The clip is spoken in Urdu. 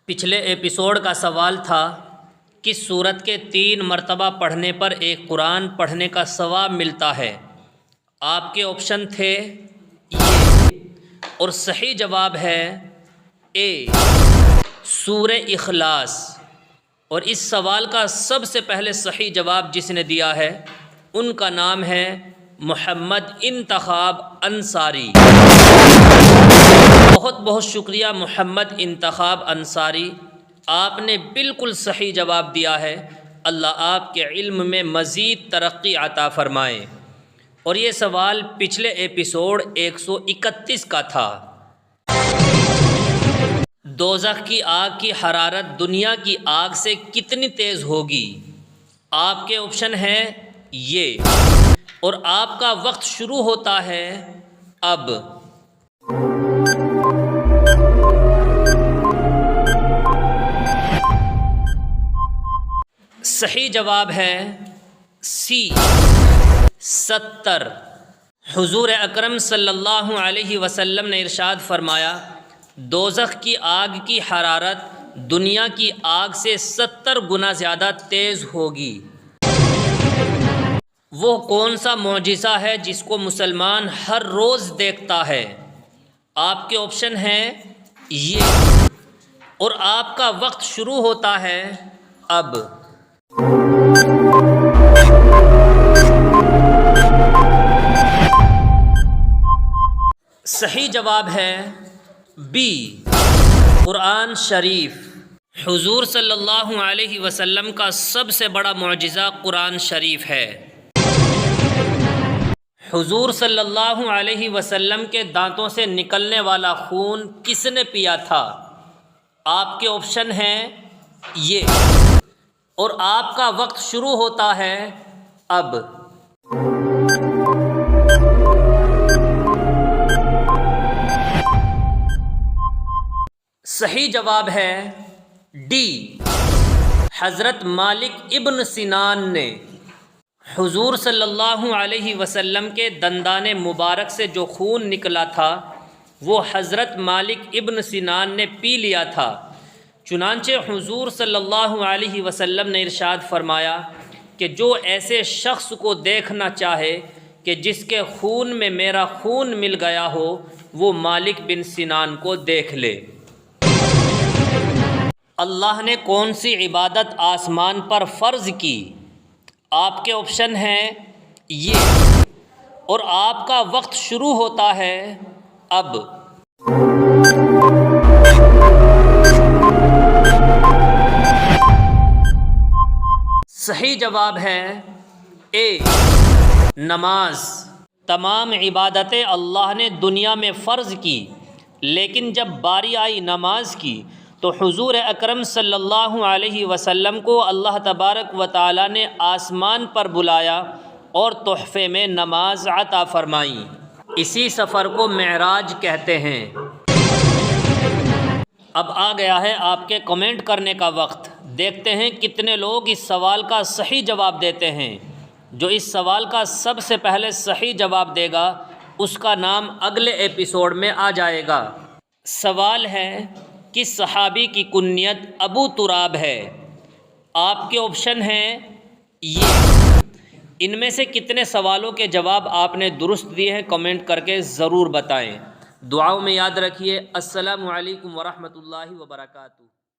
پچھلے ایپیسوڈ کا سوال تھا کس سورت کے 3 مرتبہ پڑھنے پر ایک قرآن پڑھنے کا ثواب ملتا ہے۔ آپ کے آپشن تھے یہ، اور صحیح جواب ہے اے سورہ اخلاص۔ اور اس سوال کا سب سے پہلے صحیح جواب جس نے دیا ہے ان کا نام ہے محمد انتخاب انصاری۔ بہت بہت شکریہ محمد انتخاب انصاری، آپ نے بالکل صحیح جواب دیا ہے۔ اللہ آپ کے علم میں مزید ترقی عطا فرمائے۔ اور یہ سوال پچھلے ایپیسوڈ 131 کا تھا۔ دوزخ کی آگ کی حرارت دنیا کی آگ سے کتنی تیز ہوگی؟ آپ کے آپشن ہیں یہ، اور آپ کا وقت شروع ہوتا ہے اب۔ صحیح جواب ہے سی 70۔ حضور اکرم صلی اللہ علیہ وسلم نے ارشاد فرمایا دوزخ کی آگ کی حرارت دنیا کی آگ سے 70 گنا زیادہ تیز ہوگی۔ وہ کون سا معجزہ ہے جس کو مسلمان ہر روز دیکھتا ہے؟ آپ کے آپشن ہیں یہ، اور آپ کا وقت شروع ہوتا ہے اب۔ صحیح جواب ہے بی قرآن شریف۔ حضور صلی اللہ علیہ وسلم کا سب سے بڑا معجزہ قرآن شریف ہے۔ حضور صلی اللہ علیہ وسلم کے دانتوں سے نکلنے والا خون کس نے پیا تھا؟ آپ کے آپشن ہیں یہ، اور آپ کا وقت شروع ہوتا ہے اب۔ صحیح جواب ہے ڈی حضرت مالک ابن سنان نے۔ حضور صلی اللہ علیہ وسلم کے دندان مبارک سے جو خون نکلا تھا وہ حضرت مالک ابن سنان نے پی لیا تھا۔ چنانچہ حضور صلی اللہ علیہ وسلم نے ارشاد فرمایا کہ جو ایسے شخص کو دیکھنا چاہے کہ جس کے خون میں میرا خون مل گیا ہو وہ مالک بن سنان کو دیکھ لے۔ اللہ نے کون سی عبادت آسمان پر فرض کی؟ آپ کے آپشن ہیں یہ، اور آپ کا وقت شروع ہوتا ہے اب۔ صحیح جواب ہے اے نماز۔ تمام عبادتیں اللہ نے دنیا میں فرض کی، لیکن جب باری آئی نماز کی تو حضور اکرم صلی اللہ علیہ وسلم کو اللہ تبارک و تعالی نے آسمان پر بلایا اور تحفے میں نماز عطا فرمائی۔ اسی سفر کو معراج کہتے ہیں۔ اب آ گیا ہے آپ کے کمنٹ کرنے کا وقت۔ دیکھتے ہیں کتنے لوگ اس سوال کا صحیح جواب دیتے ہیں۔ جو اس سوال کا سب سے پہلے صحیح جواب دے گا اس کا نام اگلے ایپیسوڈ میں آ جائے گا۔ سوال ہے کس صحابی کی کنیت ابو تراب ہے؟ آپ کے آپشن ہیں یہ۔ ان میں سے کتنے سوالوں کے جواب آپ نے درست دیے ہیں کمنٹ کر کے ضرور بتائیں۔ دعاؤں میں یاد رکھیے۔ السلام علیکم ورحمۃ اللہ وبرکاتہ۔